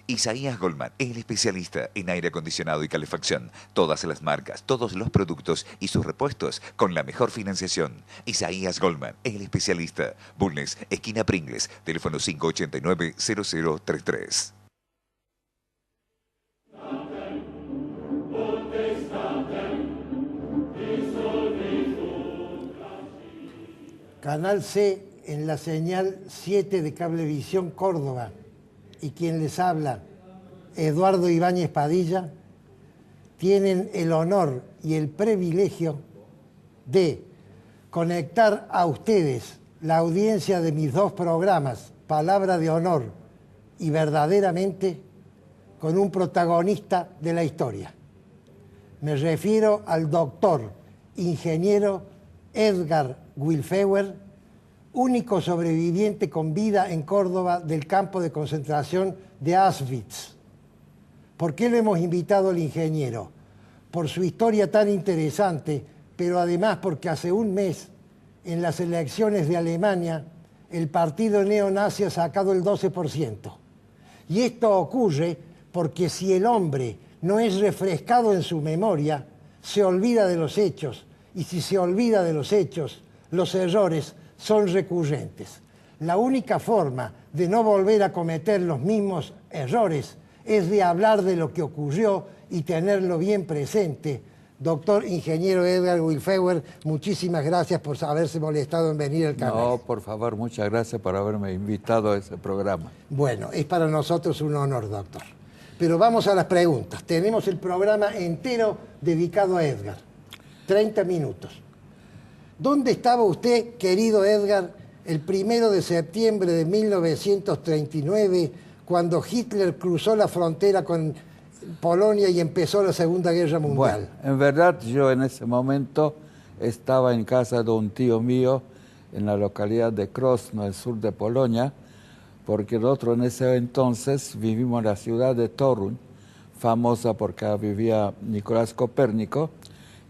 Isaías Goldman, el especialista en aire acondicionado y calefacción. Todas las marcas, todos los productos y sus repuestos con la mejor financiación. Isaías Goldman, el especialista. Bulnes, esquina Pringles, teléfono 589-0033. Canal C en la señal 7 de Cablevisión Córdoba. Y quien les habla, Eduardo Ibáñez Padilla, tienen el honor y el privilegio de conectar a ustedes, la audiencia de mis dos programas, Palabra de Honor y Verdaderamente, con un protagonista de la historia. Me refiero al doctor, ingeniero Edgar Wilfewer, único sobreviviente con vida en Córdoba del campo de concentración de Auschwitz. ¿Por qué lo hemos invitado al ingeniero? Por su historia tan interesante, pero además porque hace un mes, en las elecciones de Alemania, el partido neonazi ha sacado el 12%. Y esto ocurre porque si el hombre no es refrescado en su memoria, se olvida de los hechos. Y si se olvida de los hechos, los errores son recurrentes. La única forma de no volver a cometer los mismos errores es de hablar de lo que ocurrió y tenerlo bien presente. Doctor ingeniero Edgar Wilfewer, muchísimas gracias por haberse molestado en venir al canal. No, por favor, muchas gracias por haberme invitado a ese programa. Bueno, es para nosotros un honor, doctor. Pero vamos a las preguntas. Tenemos el programa entero dedicado a Edgar. 30 minutos. ¿Dónde estaba usted, querido Edgar, el 1 de septiembre de 1939, cuando Hitler cruzó la frontera con Polonia y empezó la Segunda Guerra Mundial? Bueno, en verdad yo en ese momento estaba en casa de un tío mío en la localidad de Krosno, el sur de Polonia, porque nosotros en ese entonces vivimos en la ciudad de Torun, famosa porque vivía Nicolás Copérnico,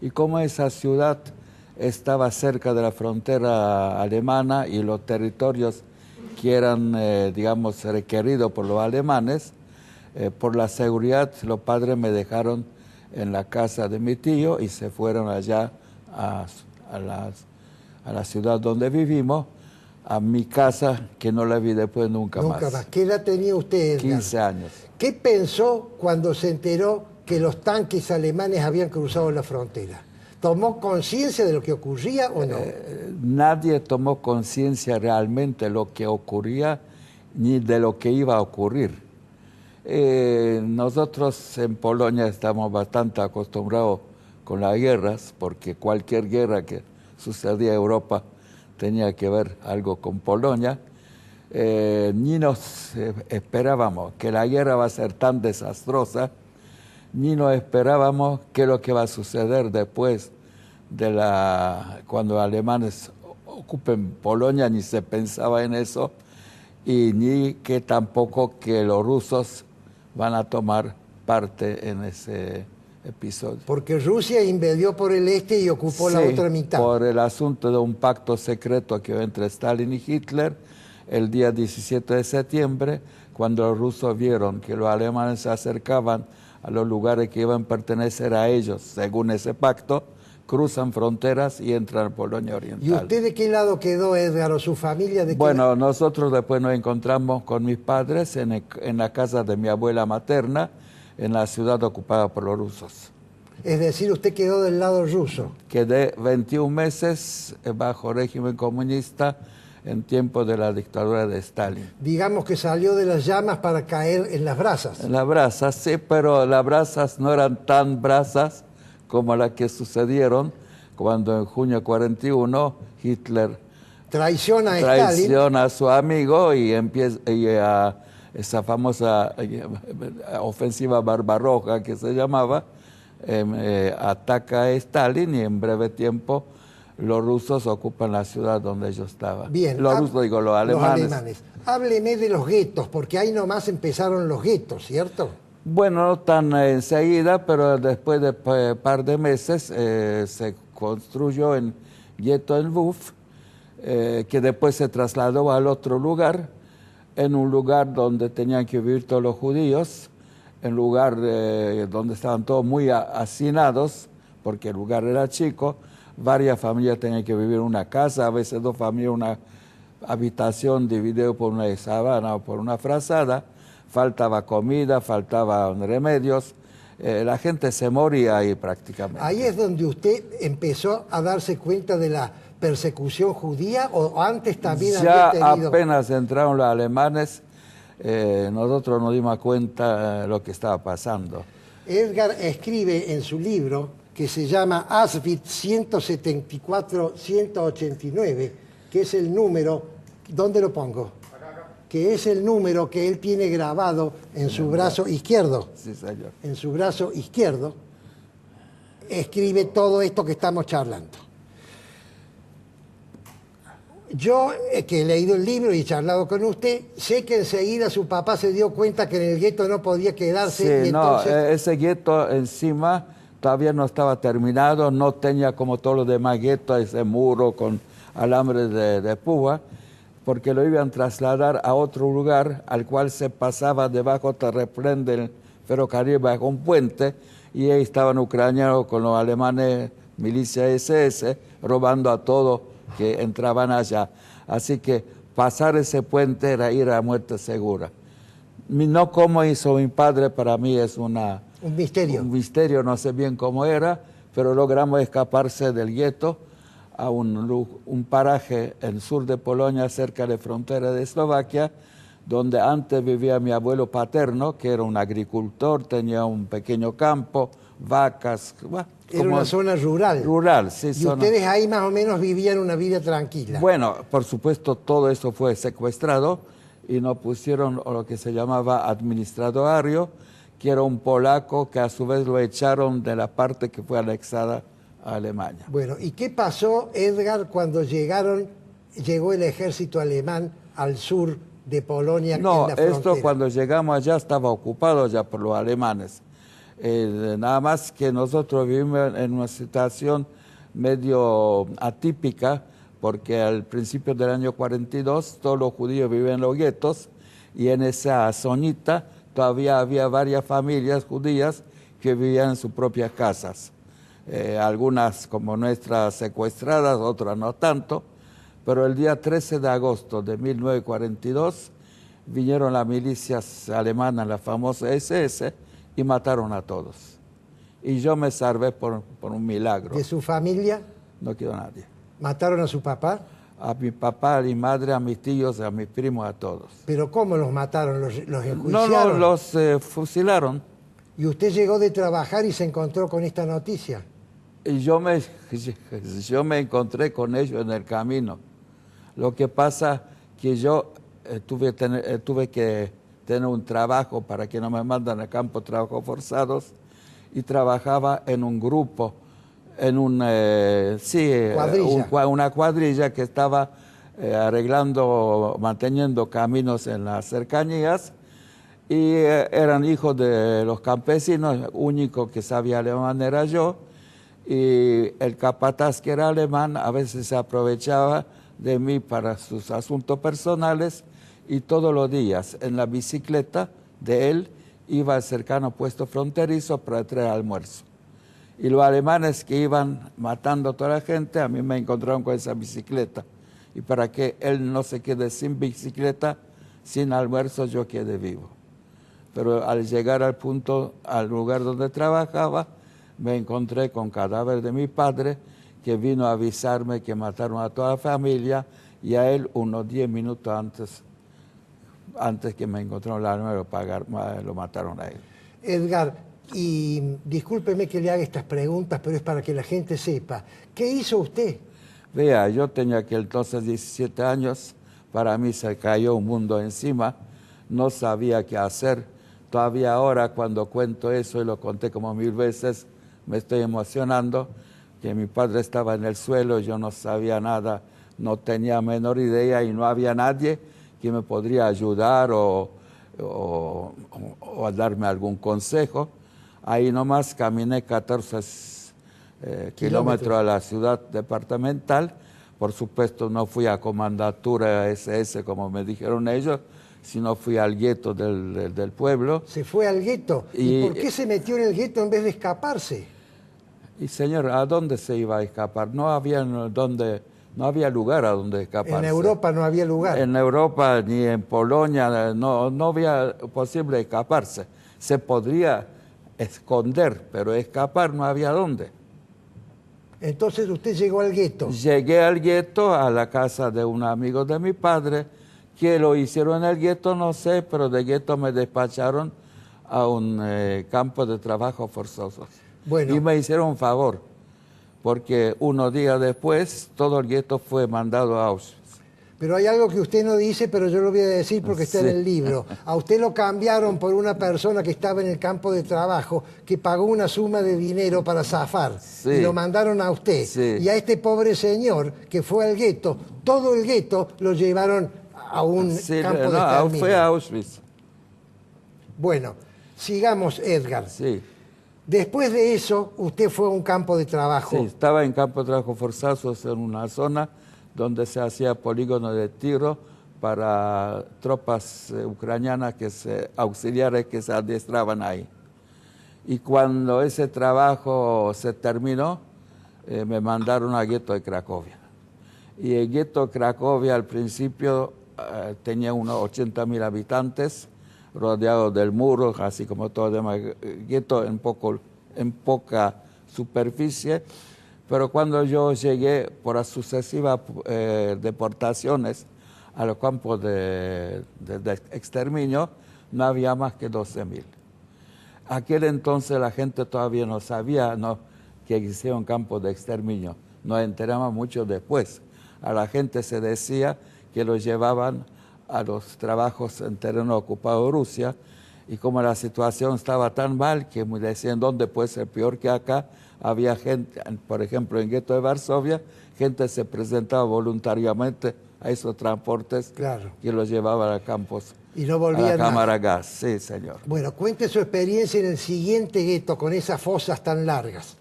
y como esa ciudad estaba cerca de la frontera alemana y los territorios que eran, digamos, requeridos por los alemanes, por la seguridad, los padres me dejaron en la casa de mi tío y se fueron allá a la ciudad donde vivimos, a mi casa, que no la vi después nunca más. Nunca más. ¿Qué edad tenía usted, Edgar? 15 años. ¿Qué pensó cuando se enteró que los tanques alemanes habían cruzado la frontera? ¿Tomó conciencia de lo que ocurría o no? Nadie tomó conciencia realmente de lo que ocurría ni de lo que iba a ocurrir. Nosotros en Polonia estamos bastante acostumbrados con las guerras, porque cualquier guerra que sucedía en Europa tenía que ver algo con Polonia. Ni nos esperábamos que la guerra va a ser tan desastrosa, ni nos esperábamos qué es lo que va a suceder después de cuando los alemanes ocupen Polonia, ni se pensaba en eso, y ni que tampoco que los rusos van a tomar parte en ese episodio. Porque Rusia invadió por el este y ocupó la otra mitad. Por el asunto de un pacto secreto que hubo entre Stalin y Hitler, el día 17 de septiembre, cuando los rusos vieron que los alemanes se acercaban a los lugares que iban a pertenecer a ellos, según ese pacto, cruzan fronteras y entran a Polonia Oriental. ¿Y usted de qué lado quedó, Edgar, o su familia? Bueno, nosotros después nos encontramos con mis padres en la casa de mi abuela materna, en la ciudad ocupada por los rusos. Es decir, usted quedó del lado ruso. Quedé 21 meses bajo régimen comunista en tiempo de la dictadura de Stalin. Digamos que salió de las llamas para caer en las brasas. En las brasas, sí, pero las brasas no eran tan brasas como las que sucedieron cuando en junio 41 Hitler traiciona a su amigo y empieza a esa famosa ofensiva Barbarroja que se llamaba, ataca a Stalin y en breve tiempo los rusos ocupan la ciudad donde ellos estaban. Bien, los rusos, digo, los alemanes. Hábleme de los guetos, porque ahí nomás empezaron los guetos, ¿cierto? Bueno, no tan enseguida, pero después de un par de meses se construyó en gueto en Lvov, que después se trasladó al otro lugar, en un lugar donde tenían que vivir todos los judíos, en lugar donde estaban todos muy hacinados, porque el lugar era chico. Varias familias tenían que vivir en una casa, a veces dos familias, una habitación dividida por una sábana o por una frazada. Faltaba comida, faltaban remedios. La gente se moría ahí prácticamente. ¿Ahí es donde usted empezó a darse cuenta de la persecución judía o antes también ya había tenido? Apenas entraron los alemanes, nosotros nos dimos cuenta de lo que estaba pasando. Edgar escribe en su libro, que se llama Auschwitz 174-189, que es el número, ¿dónde lo pongo? Que es el número que él tiene grabado en su brazo izquierdo. Sí, señor. En su brazo izquierdo, escribe todo esto que estamos charlando. Yo, que he leído el libro y he charlado con usted, sé que enseguida su papá se dio cuenta que en el gueto no podía quedarse. Sí, y entonces... ese gueto encima todavía no estaba terminado, no tenía como todos los demás guetos ese muro con alambres de púa, porque lo iban a trasladar a otro lugar al cual se pasaba debajo terraplén del ferrocarril bajo un puente, y ahí estaban ucranianos con los alemanes, milicia SS, robando a todos que entraban allá. Así que pasar ese puente era ir a muerte segura. No como hizo mi padre, para mí es un misterio. Un misterio, no sé bien cómo era, pero logramos escaparse del gueto a un paraje en el sur de Polonia, cerca de la frontera de Eslovaquia, donde antes vivía mi abuelo paterno, que era un agricultor, tenía un pequeño campo, vacas. Era una zona rural. Rural, sí. Y ustedes ahí más o menos vivían una vida tranquila. Bueno, por supuesto, todo eso fue secuestrado y nos pusieron lo que se llamaba administradorio, que era un polaco que a su vez lo echaron de la parte que fue anexada a Alemania. Bueno, ¿y qué pasó, Edgar, cuando llegó el ejército alemán al sur de Polonia? No, en la frontera? esto cuando llegamos allá estaba ocupado ya por los alemanes. Nada más que nosotros vivimos en una situación medio atípica, porque al principio del año 42 todos los judíos viven en los guetos, y en esa zonita todavía había varias familias judías que vivían en sus propias casas. Algunas como nuestras secuestradas, otras no tanto, pero el día 13 de agosto de 1942 vinieron las milicias alemanas, la famosa SS, y mataron a todos. Y yo me salvé por un milagro. ¿De su familia? No quedó nadie. ¿Mataron a su papá? A mi papá, a mi madre, a mis tíos, a mis primos, a todos. ¿Pero cómo los mataron? ¿Los enjuiciaron? No, los fusilaron. ¿Y usted llegó de trabajar y se encontró con esta noticia? Y yo me encontré con ellos en el camino. Lo que pasa que yo tuve que tener un trabajo para que no me mandan a campo trabajos forzados, y trabajaba en un grupo, en una cuadrilla que estaba manteniendo caminos en las cercanías, y eran hijos de los campesinos. Único que sabía alemán era yo, y el capataz, que era alemán, a veces se aprovechaba de mí para sus asuntos personales, y todos los días en la bicicleta de él iba al cercano puesto fronterizo para traer almuerzo. Y los alemanes que iban matando a toda la gente, a mí me encontraron con esa bicicleta. Y para que él no se quede sin bicicleta, sin almuerzo, yo quedé vivo. Pero al llegar al punto, al lugar donde trabajaba, me encontré con cadáver de mi padre, que vino a avisarme que mataron a toda la familia, y a él unos 10 minutos antes que me encontraron la arma, lo mataron a él. Edgar, y discúlpeme que le haga estas preguntas, pero es para que la gente sepa. ¿Qué hizo usted? Vea, yo tenía aquel entonces 17 años, para mí se cayó un mundo encima, no sabía qué hacer. Todavía ahora cuando cuento eso, y lo conté como 1000 veces, me estoy emocionando, que mi padre estaba en el suelo, yo no sabía nada, no tenía menor idea y no había nadie que me podría ayudar o a darme algún consejo. Ahí nomás caminé 14 kilómetros a la ciudad departamental. Por supuesto no fui a comandatura SS como me dijeron ellos, sino fui al gueto del pueblo. ¿Se fue al gueto? ¿Y por qué se metió en el gueto en vez de escaparse? Y señor, ¿a dónde se iba a escapar? No había lugar a donde escaparse. En Europa no había lugar. En Europa ni en Polonia no había posible escaparse. Se podría esconder, pero escapar no había dónde. Entonces usted llegó al gueto. Llegué al gueto, a la casa de un amigo de mi padre, que lo hicieron en el gueto, no sé, pero de gueto me despacharon a un campo de trabajo forzosos. Bueno. Y me hicieron un favor, porque unos días después todo el gueto fue mandado a Auschwitz. Pero hay algo que usted no dice, pero yo lo voy a decir porque está en el libro. A usted lo cambiaron por una persona que estaba en el campo de trabajo, que pagó una suma de dinero para zafar. Sí. Y lo mandaron a usted. Sí. Y a este pobre señor que fue al gueto, todo el gueto lo llevaron a un campo de exterminio. Fue a Auschwitz. Bueno, sigamos, Edgar. Sí. Después de eso, usted fue a un campo de trabajo. Sí, estaba en campo de trabajo forzados en una zona donde se hacía polígono de tiro para tropas ucranianas, auxiliares que se adiestraban ahí. Y cuando ese trabajo se terminó, me mandaron al gueto de Cracovia. Y el gueto de Cracovia al principio tenía unos 80.000 habitantes, rodeado del muro, así como todo el demás gueto en poca superficie. Pero cuando yo llegué por las sucesivas deportaciones a los campos de exterminio, no había más que 12.000. Aquel entonces la gente todavía no sabía que existía un campo de exterminio. Nos enteramos mucho después. A la gente se decía que los llevaban a los trabajos en terreno ocupado de Rusia, y como la situación estaba tan mal que me decían, ¿dónde puede ser peor que acá? Había gente, por ejemplo, en el gueto de Varsovia, gente se presentaba voluntariamente a esos transportes, claro, que los llevaban a campos, y no volvían a la cámara gas. Sí, señor. Bueno, cuente su experiencia en el siguiente gueto con esas fosas tan largas.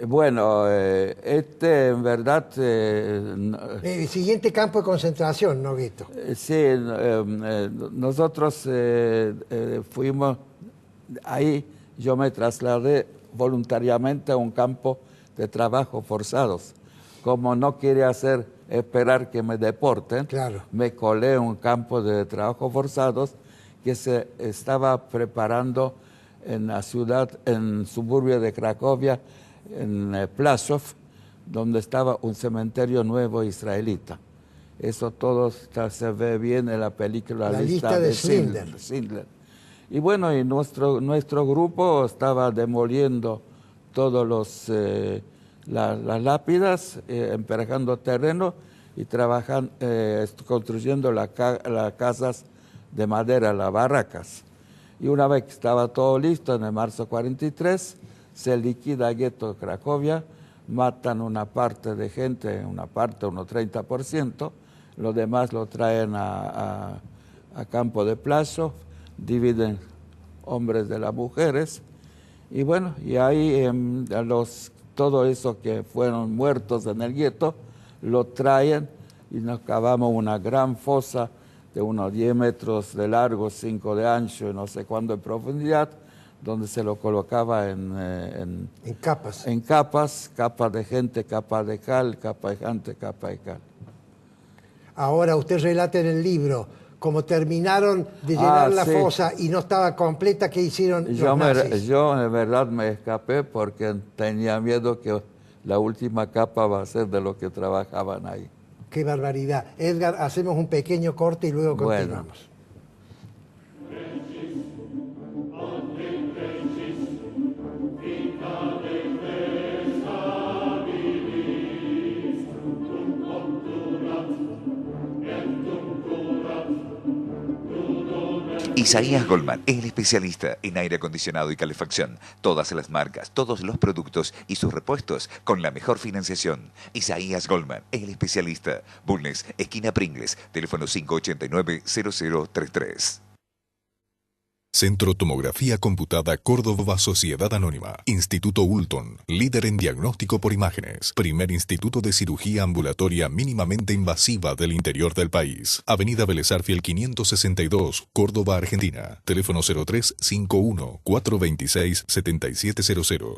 Bueno, en verdad... el siguiente campo de concentración, ¿no, gueto? Sí, nosotros fuimos ahí, yo me trasladé voluntariamente a un campo de trabajo forzados. Como no quería esperar que me deporten, claro, me colé en un campo de trabajo forzados que se estaba preparando en la ciudad, en el suburbio de Cracovia, en Plaszow, donde estaba un cementerio nuevo israelita. Eso todo se ve bien en la película La lista de Schindler. Y bueno, y nuestro grupo estaba demoliendo todos las lápidas, emparejando terreno y trabajando, construyendo las casas de madera, las barracas. Y una vez que estaba todo listo, en el marzo 43, se liquida el gueto de Cracovia, matan una parte de gente, unos 30%, los demás lo traen a campo de Plaszow, dividen hombres de las mujeres, y bueno, y ahí todos esos que fueron muertos en el gueto, lo traen y nos cavamos una gran fosa de unos 10 metros de largo, 5 de ancho y no sé cuánto de profundidad, donde se lo colocaba en capas. En capas, capas de gente, capas de cal, capa de gente, capa de cal. Ahora usted relata en el libro, como terminaron de llenar la fosa y no estaba completa, ¿qué hicieron los nazis? Yo en verdad me escapé porque tenía miedo que la última capa va a ser de los que trabajaban ahí. Qué barbaridad. Edgar, hacemos un pequeño corte y luego continuamos. Isaías Goldman, el especialista en aire acondicionado y calefacción. Todas las marcas, todos los productos y sus repuestos con la mejor financiación. Isaías Goldman, el especialista. Bulnes, esquina Pringles, teléfono 589-0033. Centro Tomografía Computada Córdoba Sociedad Anónima. Instituto Ulton, líder en diagnóstico por imágenes. Primer instituto de cirugía ambulatoria mínimamente invasiva del interior del país. Avenida Vélez Arfiel 562, Córdoba, Argentina. Teléfono 0351-426-7700.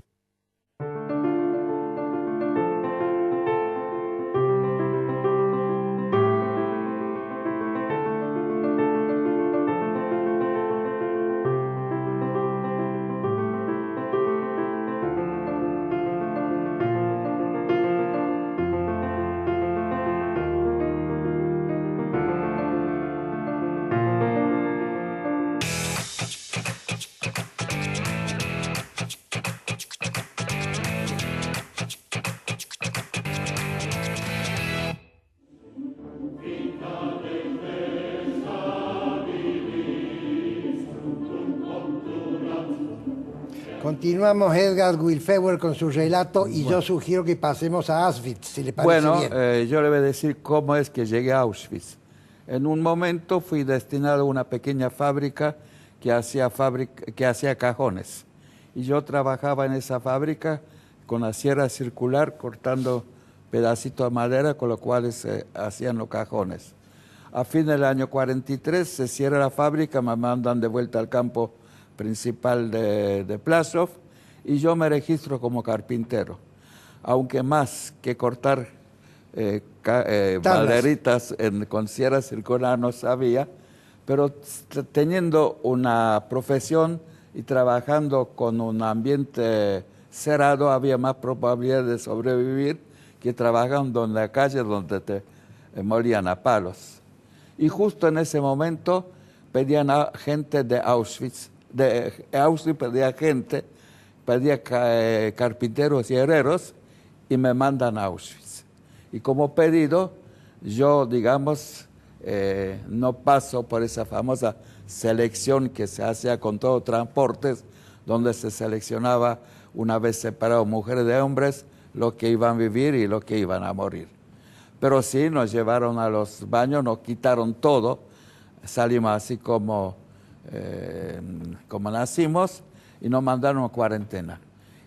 Continuamos, Edgar Wilfewer, con su relato y yo sugiero que pasemos a Auschwitz, si le parece bien. Yo le voy a decir cómo es que llegué a Auschwitz. En un momento fui destinado a una pequeña fábrica que hacía cajones. Y yo trabajaba en esa fábrica con la sierra circular cortando pedacitos de madera con los cuales se hacían los cajones. A fin del año 43 se cierra la fábrica, me mandan de vuelta al campo principal de Plaszow y yo me registro como carpintero. Aunque más que cortar maderitas con sierra circular no sabía, pero teniendo una profesión y trabajando con un ambiente cerrado había más probabilidad de sobrevivir que trabajando en la calle donde te molían a palos. Y justo en ese momento pedían a gente de Auschwitz, pedía gente, pedía carpinteros y herreros y me mandan a Auschwitz. Y como pedido, yo, digamos, no paso por esa famosa selección que se hacía con todos transportes, donde se seleccionaba una vez separado mujeres de hombres, los que iban a vivir y los que iban a morir. Pero sí, nos llevaron a los baños, nos quitaron todo, salimos así como nacimos y nos mandaron a cuarentena.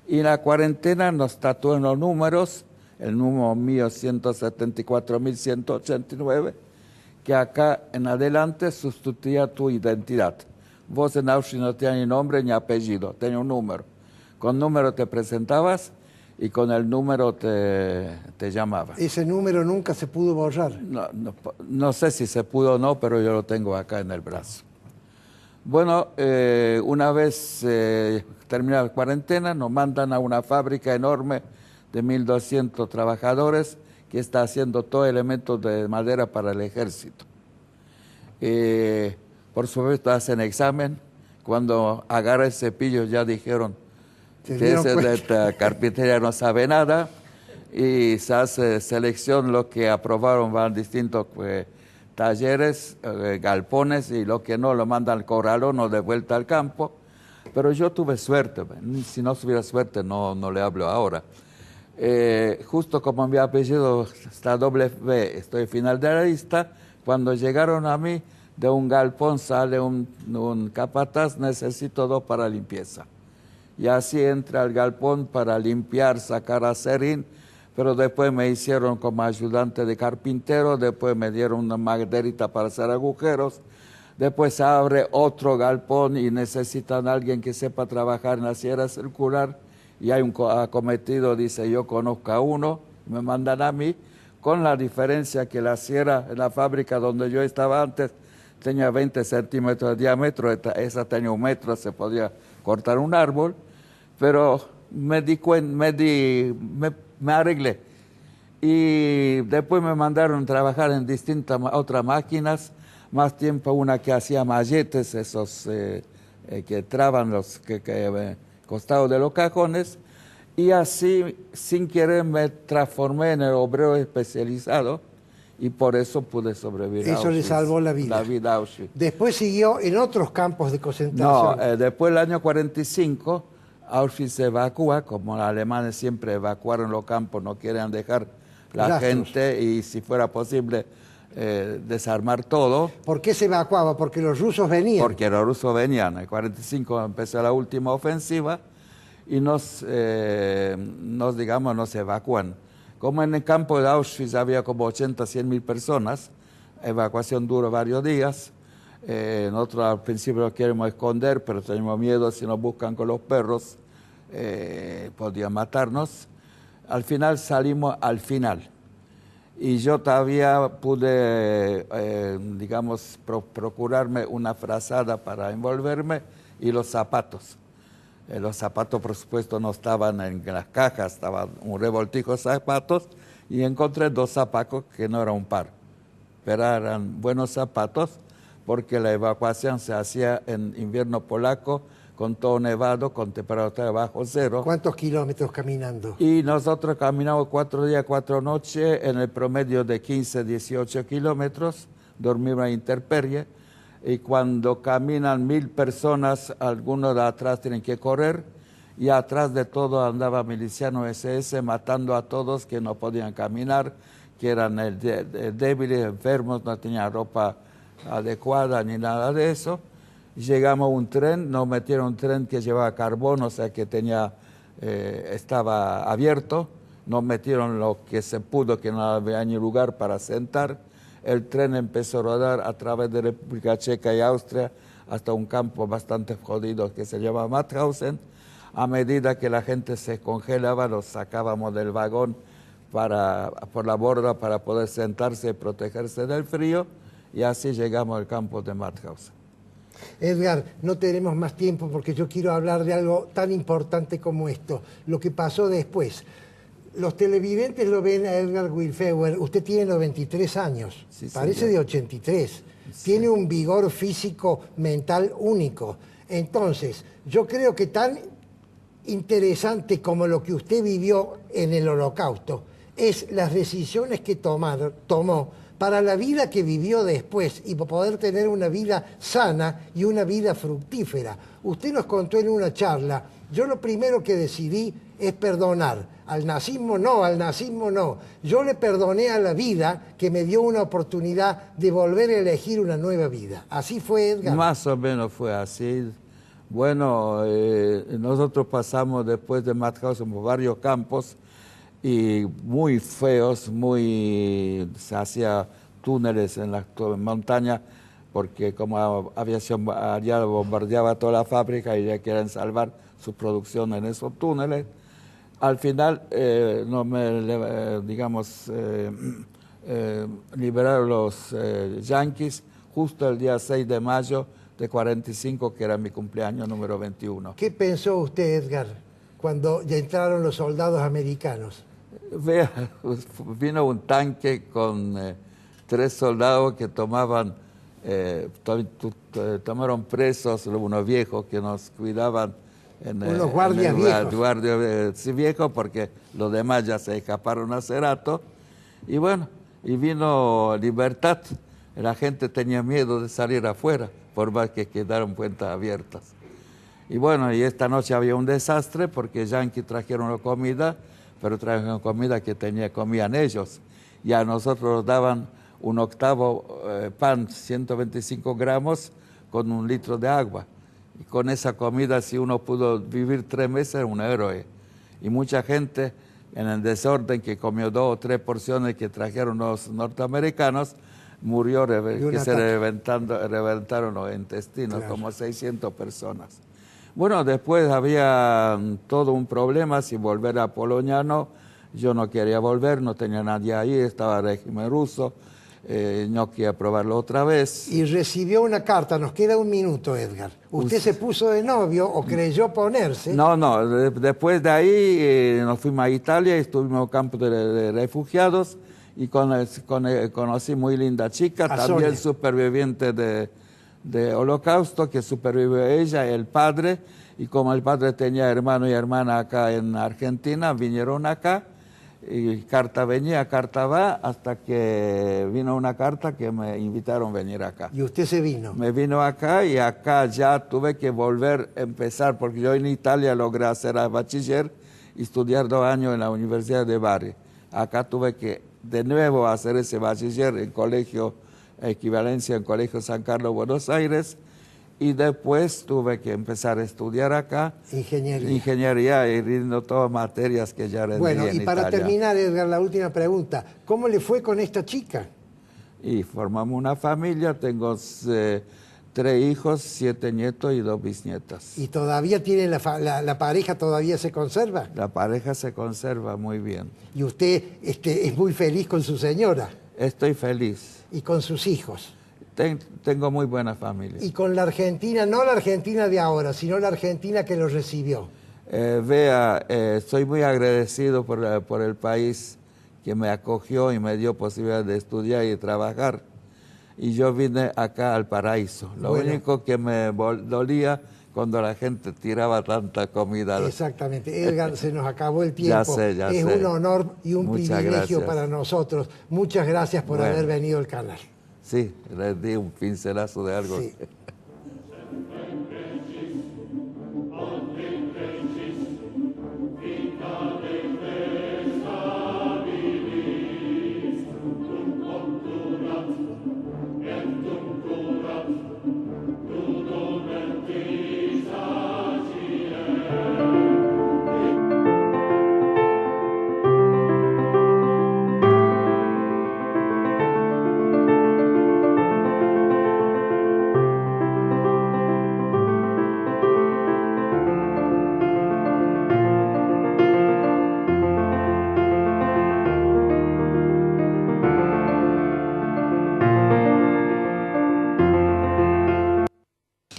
Y en la cuarentena nos tatuaron los números, el número mío 174.189, que acá en adelante sustituía tu identidad. Vos en Auschwitz no tenías ni nombre ni apellido, tenías un número. Con número te presentabas y con el número te llamabas. ¿Ese número nunca se pudo borrar? No sé si se pudo o no, pero yo lo tengo acá en el brazo. Bueno, una vez terminada la cuarentena, nos mandan a una fábrica enorme de 1.200 trabajadores que está haciendo todo elementos de madera para el ejército. Por supuesto, hacen examen. Cuando agarra el cepillo ya dijeron que ese de esta carpintería no sabe nada y se hace selección. Los que aprobaron van a distintos talleres, galpones, y los que no lo mandan al corralón o de vuelta al campo. Pero yo tuve suerte, si no tuviera suerte no le hablo ahora. Justo como mi apellido está W, estoy final de la lista, cuando llegaron a mí, de un galpón sale un capataz, necesito 2 para limpieza. Y así entra al galpón para limpiar, sacar acerrín, pero después me hicieron como ayudante de carpintero, después me dieron una maderita para hacer agujeros, después se abre otro galpón y necesitan a alguien que sepa trabajar en la sierra circular, y hay un acometido, dice, yo conozco a uno, me mandan a mí, con la diferencia que la sierra en la fábrica donde yo estaba antes tenía 20 centímetros de diámetro, esa tenía 1 metro, se podía cortar un árbol, pero me arreglé. Y después me mandaron a trabajar en distintas otras máquinas, más tiempo una que hacía malletes, esos que traban los costados de los cajones, y así, sin querer, me transformé en el obrero especializado, y por eso pude sobrevivir a Eso Auschwitz. le salvó la vida. La vida a Auschwitz. Después siguió en otros campos de No, concentración. después del año 45, Auschwitz se evacúa, como los alemanes siempre evacuaron los campos, no quieren dejar la Rastros. gente, y si fuera posible desarmar todo. ¿Por qué se evacuaba? Porque los rusos venían. Porque los rusos venían. En el 45 empezó la última ofensiva y nos evacúan. Como en el campo de Auschwitz había como 80, 100 mil personas, la evacuación duró varios días. Nosotros al principio lo queremos esconder, pero tenemos miedo, si nos buscan con los perros, podían matarnos. Al final salimos al final. Y yo todavía pude, procurarme una frazada para envolverme y los zapatos. Los zapatos, por supuesto, no estaban en las cajas, estaban un revoltijo de zapatos, y encontré 2 zapatos que no eran un par, pero eran buenos zapatos porque la evacuación se hacía en invierno polaco, con todo nevado, con temperatura bajo cero. ¿Cuántos kilómetros caminando? Y nosotros caminamos 4 días, 4 noches, en el promedio de 15, 18 kilómetros, dormimos en intemperie, y cuando caminan 1000 personas, algunos de atrás tienen que correr, y atrás de todo andaba miliciano SS matando a todos que no podían caminar, que eran débiles, enfermos, no tenían ropa adecuada ni nada de eso. Llegamos a un tren, nos metieron un tren que llevaba carbón, o sea que estaba abierto, nos metieron lo que se pudo, que no había ni lugar para sentar. El tren empezó a rodar a través de República Checa y Austria hasta un campo bastante jodido que se llama Mauthausen. A medida que la gente se congelaba, los sacábamos del vagón por la borda para poder sentarse y protegerse del frío, y así llegamos al campo de Mauthausen. Edgar, no tenemos más tiempo porque yo quiero hablar de algo tan importante como esto, lo que pasó después. Los televidentes lo ven a Edgar Wilfewer, usted tiene 93 años, Sí, parece señor. de 83, Sí. tiene un vigor físico, mental único. Entonces, yo creo que tan interesante como lo que usted vivió en el Holocausto es las decisiones que tomó para la vida que vivió después y para poder tener una vida sana y una vida fructífera. Usted nos contó en una charla, yo lo primero que decidí es perdonar. Al nazismo no. Yo le perdoné a la vida que me dio una oportunidad de volver a elegir una nueva vida. Así fue, Edgar. Más o menos fue así. Bueno, nosotros pasamos después de Mauthausen por varios campos y muy feos, se hacía túneles en la montaña porque como aviación aérea bombardeaba toda la fábrica y ya quieren salvar su producción en esos túneles. Al final, liberaron los yanquis justo el día 6 de mayo de 45, que era mi cumpleaños número 21. ¿Qué pensó usted, Edgar, cuando ya entraron los soldados americanos? Vea, vino un tanque con 3 soldados que tomaron presos unos viejos que nos cuidaban. Unos guardias viejos. Guardias viejos, porque los demás ya se escaparon hace rato. Y bueno, y vino libertad. La gente tenía miedo de salir afuera, por más que quedaron puertas abiertas. Y bueno, y esta noche había un desastre porque yanquis trajeron la comida, pero trajeron comida que comían ellos. Y a nosotros nos daban un octavo pan, 125 gramos, con 1 litro de agua. Y con esa comida, si uno pudo vivir 3 meses, era un héroe. Y mucha gente En el desorden que comió 2 o 3 porciones que trajeron los norteamericanos, murió, que se reventaron los intestinos, claro. Como 600 personas. Bueno, después había todo un problema si volver a Poloniano. Yo no quería volver, no tenía nadie ahí, estaba el régimen ruso. No quería probarlo otra vez. Y recibió una carta, nos queda un minuto, Edgar. ¿Usted se puso de novio o creyó ponerse? No, después de ahí nos fuimos a Italia y estuvimos en el campo de refugiados y conocí muy linda chica, también superviviente de Holocausto, que sobrevivió ella, el padre, y como el padre tenía hermano y hermana acá en Argentina, vinieron acá. Y carta venía, carta va, hasta que vino una carta que me invitaron a venir acá. ¿Y usted se vino? Me vino acá y acá ya tuve que volver a empezar, porque yo en Italia logré hacer el bachiller y estudiar 2 años en la Universidad de Bari. Acá tuve que de nuevo hacer ese bachiller en colegio, equivalencia en Colegio San Carlos, Buenos Aires, y después tuve que empezar a estudiar acá ingeniería y rindo todas materias que ya rendí en Italia. Bueno, y para terminar, Edgar, la última pregunta. ¿Cómo le fue con esta chica? Y formamos una familia, tengo 3 hijos, 7 nietos y 2 bisnietas. ¿Y todavía tiene la pareja, todavía se conserva? La pareja se conserva muy bien. ¿Y usted es muy feliz con su señora? Estoy feliz. ¿Y con sus hijos? Tengo muy buena familia. Y con la Argentina, no la Argentina de ahora, sino la Argentina que los recibió. Soy muy agradecido por el país que me acogió y me dio posibilidad de estudiar y trabajar. Y yo vine acá al paraíso. Lo único que me dolía cuando la gente tiraba tanta comida. Exactamente. Edgar, se nos acabó el tiempo. Ya sé. Es un honor y un privilegio gracias. Para nosotros. Muchas gracias por haber venido al canal. Sí, les di un pincelazo de algo. Sí.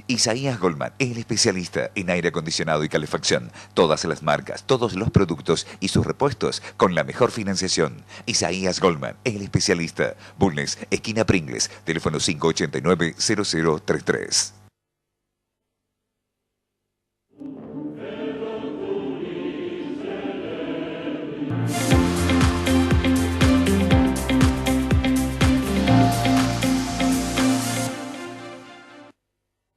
Isaías Goldman, el especialista en aire acondicionado y calefacción. Todas las marcas, todos los productos y sus repuestos con la mejor financiación. Isaías Goldman, el especialista. Bulnes, esquina Pringles, teléfono 589-0033.